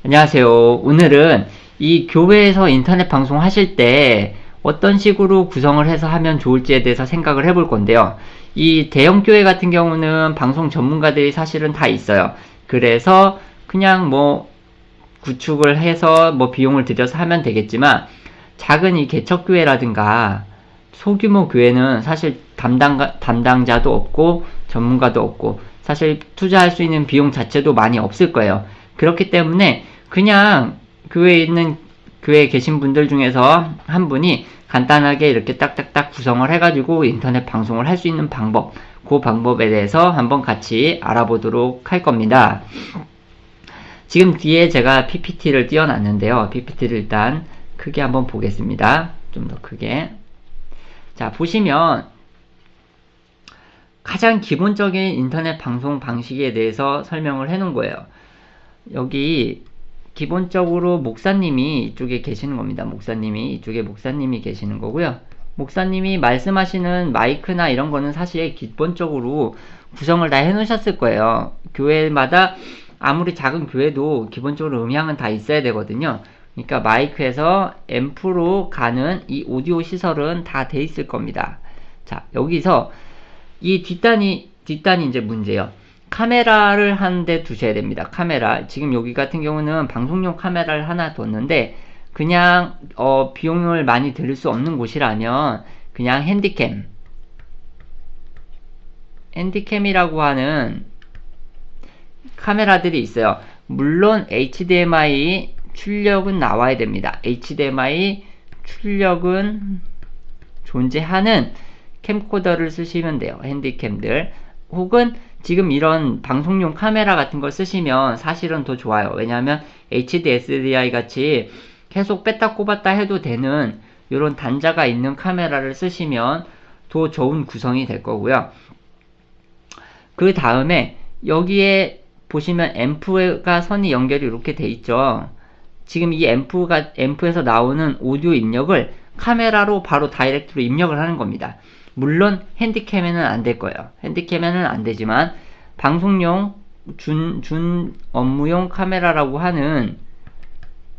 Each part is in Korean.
안녕하세요. 오늘은 이 교회에서 인터넷 방송 하실 때 어떤 식으로 구성을 해서 하면 좋을지에 대해서 생각을 해볼 건데요. 이 대형 교회 같은 경우는 방송 전문가들이 사실은 다 있어요. 그래서 그냥 뭐 구축을 해서 뭐 비용을 들여서 하면 되겠지만, 작은 이 개척교회라든가 소규모 교회는 사실 담당자도 없고 전문가도 없고 사실 투자할 수 있는 비용 자체도 많이 없을 거예요. 그렇기 때문에 그냥 교회에 계신 분들 중에서 한 분이 간단하게 이렇게 딱딱딱 구성을 해가지고 인터넷 방송을 할 수 있는 방법, 그 방법에 대해서 한번 같이 알아보도록 할 겁니다. 지금 뒤에 제가 PPT를 띄워놨는데요. PPT를 일단 크게 한번 보겠습니다. 좀 더 크게. 자, 보시면 가장 기본적인 인터넷 방송 방식에 대해서 설명을 해놓은 거예요. 여기 기본적으로 목사님이 이쪽에 계시는 겁니다. 이쪽에 목사님이 계시는 거고요. 목사님이 말씀하시는 마이크나 이런 거는 사실 기본적으로 구성을 다 해놓으셨을 거예요. 교회마다 아무리 작은 교회도 기본적으로 음향은 다 있어야 되거든요. 그러니까 마이크에서 앰프로 가는 이 오디오 시설은 다 돼 있을 겁니다. 자, 여기서 이 뒷단이 이제 문제예요. 카메라를 한 대 두셔야 됩니다. 카메라. 지금 여기 같은 경우는 방송용 카메라를 하나 뒀는데, 그냥 비용을 많이 들일 수 없는 곳이라면 그냥 핸디캠이라고 하는 카메라들이 있어요. 물론 HDMI 출력은 나와야 됩니다. HDMI 출력은 존재하는 캠코더를 쓰시면 돼요. 핸디캠들. 혹은 지금 이런 방송용 카메라 같은 걸 쓰시면 사실은 더 좋아요. 왜냐하면 HD SDI 같이 계속 뺐다 꼽았다 해도 되는 이런 단자가 있는 카메라를 쓰시면 더 좋은 구성이 될 거고요. 그 다음에 여기에 보시면 앰프가 선이 연결이 이렇게 돼 있죠. 지금 이 앰프에서 나오는 오디오 입력을 카메라로 바로 다이렉트로 입력을 하는 겁니다. 물론 핸디캠에는 안 될 거예요. 핸디캠에는 안 되지만 방송용 준 업무용 카메라라고 하는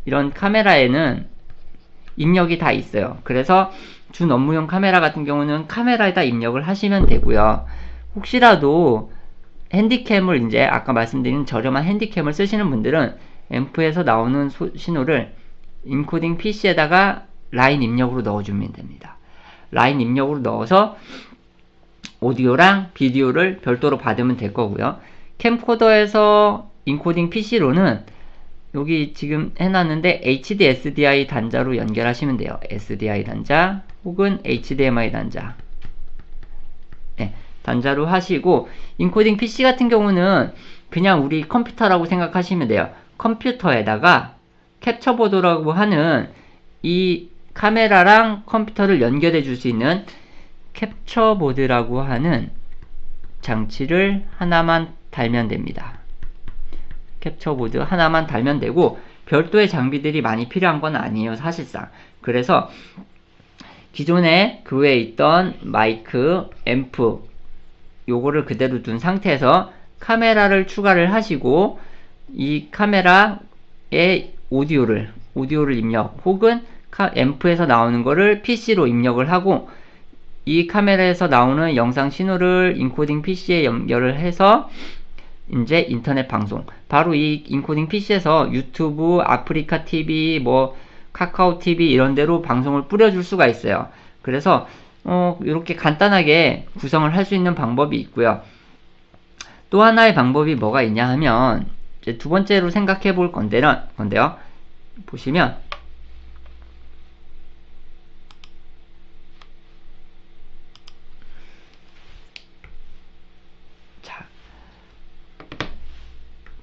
이런 카메라에는 입력이 다 있어요. 그래서 준 업무용 카메라 같은 경우는 카메라에다 입력을 하시면 되고요. 혹시라도 핸디캠을 이제 아까 말씀드린 저렴한 핸디캠을 쓰시는 분들은 앰프에서 나오는 신호를 인코딩 PC에다가 라인 입력으로 넣어주면 됩니다. 라인 입력으로 넣어서 오디오랑 비디오를 별도로 받으면 될 거고요. 캠코더에서 인코딩 PC로는 여기 지금 해놨는데 HD SDI 단자로 연결하시면 돼요. SDI 단자 혹은 HDMI 단자. 네, 단자로 하시고, 인코딩 PC 같은 경우는 그냥 우리 컴퓨터라고 생각하시면 돼요. 컴퓨터에다가 캡처보드라고 하는 이 카메라랑 컴퓨터를 연결해 줄 수 있는 캡처보드라고 하는 장치를 하나만 달면 됩니다. 캡처보드 하나만 달면 되고, 별도의 장비들이 많이 필요한 건 아니에요, 사실상. 그래서 기존에 교회에 있던 마이크, 앰프 요거를 그대로 둔 상태에서 카메라를 추가를 하시고, 이 카메라에 오디오를 입력 혹은 앰프에서 나오는 거를 PC로 입력을 하고, 이 카메라에서 나오는 영상 신호를 인코딩 PC에 연결을 해서 이제 인터넷 방송, 바로 이 인코딩 PC에서 유튜브, 아프리카 TV, 뭐 카카오 TV 이런 데로 방송을 뿌려줄 수가 있어요. 그래서 이렇게 간단하게 구성을 할 수 있는 방법이 있고요. 또 하나의 방법이 뭐가 있냐 하면, 이제 두 번째로 생각해 볼 건데요. 보시면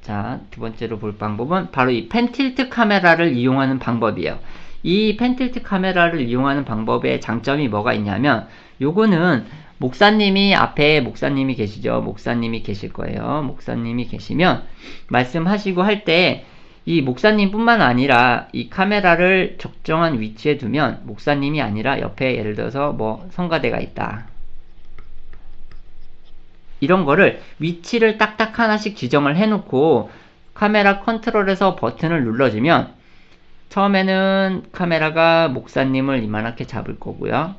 자, 두 번째로 볼 방법은 바로 이 펜틸트 카메라를 이용하는 방법이에요. 이 펜틸트 카메라를 이용하는 방법의 장점이 뭐가 있냐면, 요거는 앞에 목사님이 계시죠. 목사님이 계실 거예요. 목사님이 계시면 말씀하시고 할 때 이 목사님뿐만 아니라 이 카메라를 적정한 위치에 두면, 목사님이 아니라 옆에 예를 들어서 뭐 성가대가 있다, 이런 거를 위치를 딱딱 하나씩 지정을 해놓고 카메라 컨트롤에서 버튼을 눌러주면 처음에는 카메라가 목사님을 이만하게 잡을 거고요.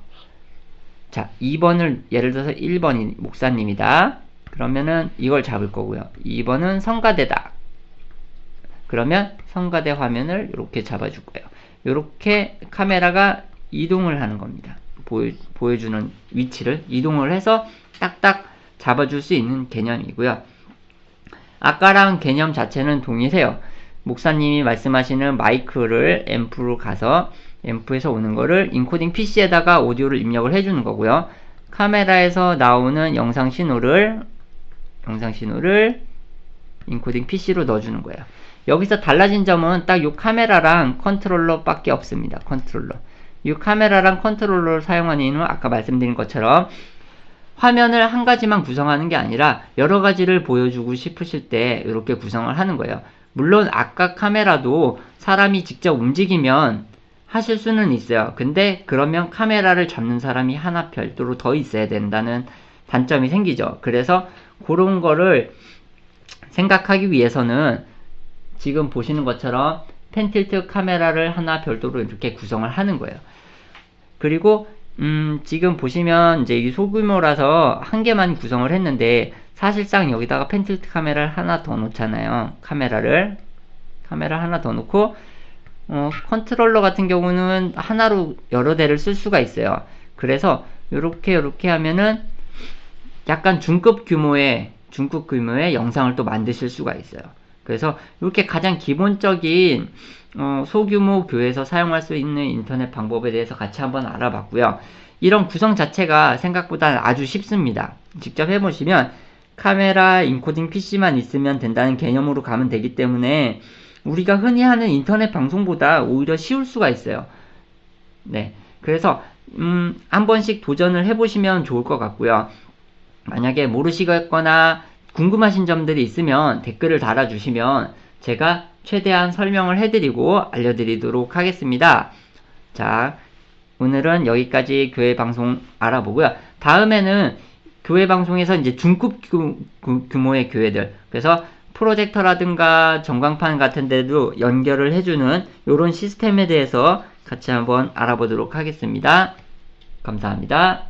자, 2번을 예를 들어서 1번이 목사님이다. 그러면은 이걸 잡을 거고요. 2번은 성가대다. 그러면 성가대 화면을 이렇게 잡아줄 거예요. 이렇게 카메라가 이동을 하는 겁니다. 보여주는 위치를 이동을 해서 딱딱 잡아줄 수 있는 개념이고요. 아까랑 개념 자체는 동일해요. 목사님이 말씀하시는 마이크를 앰프로 가서 앰프에서 오는 거를 인코딩 PC에다가 오디오를 입력을 해주는 거고요. 카메라에서 나오는 영상 신호를 인코딩 PC로 넣어주는 거예요. 여기서 달라진 점은 딱 이 카메라랑 컨트롤러 밖에 없습니다. 컨트롤러. 이 카메라랑 컨트롤러를 사용하는 이유는 아까 말씀드린 것처럼 화면을 한 가지만 구성하는 게 아니라 여러 가지를 보여주고 싶으실 때 이렇게 구성을 하는 거예요. 물론 아까 카메라도 사람이 직접 움직이면 하실 수는 있어요. 근데 그러면 카메라를 잡는 사람이 하나 별도로 더 있어야 된다는 단점이 생기죠. 그래서 그런 거를 생각하기 위해서는 지금 보시는 것처럼 펜틸트 카메라를 하나 별도로 이렇게 구성을 하는 거예요. 그리고 지금 보시면 이제 이 소규모라서 한 개만 구성을 했는데 사실상 여기다가 펜틸트 카메라를 하나 더 놓잖아요. 카메라를 하나 더 놓고 컨트롤러 같은 경우는 하나로 여러 대를 쓸 수가 있어요. 그래서 이렇게 하면은 약간 중급 규모의 영상을 또 만드실 수가 있어요. 그래서 이렇게 가장 기본적인 소규모 교회에서 사용할 수 있는 인터넷 방법에 대해서 같이 한번 알아봤고요. 이런 구성 자체가 생각보다 아주 쉽습니다. 직접 해보시면 카메라, 인코딩 PC만 있으면 된다는 개념으로 가면 되기 때문에 우리가 흔히 하는 인터넷 방송보다 오히려 쉬울 수가 있어요. 네, 그래서 한 번씩 도전을 해보시면 좋을 것 같고요. 만약에 모르시겠거나 궁금하신 점들이 있으면 댓글을 달아주시면 제가 최대한 설명을 해드리고 알려드리도록 하겠습니다. 자, 오늘은 여기까지 교회 방송 알아보고요. 다음에는 교회 방송에서 이제 중급 규모의 교회들, 그래서 프로젝터라든가 전광판 같은 데도 연결을 해주는 이런 시스템에 대해서 같이 한번 알아보도록 하겠습니다. 감사합니다.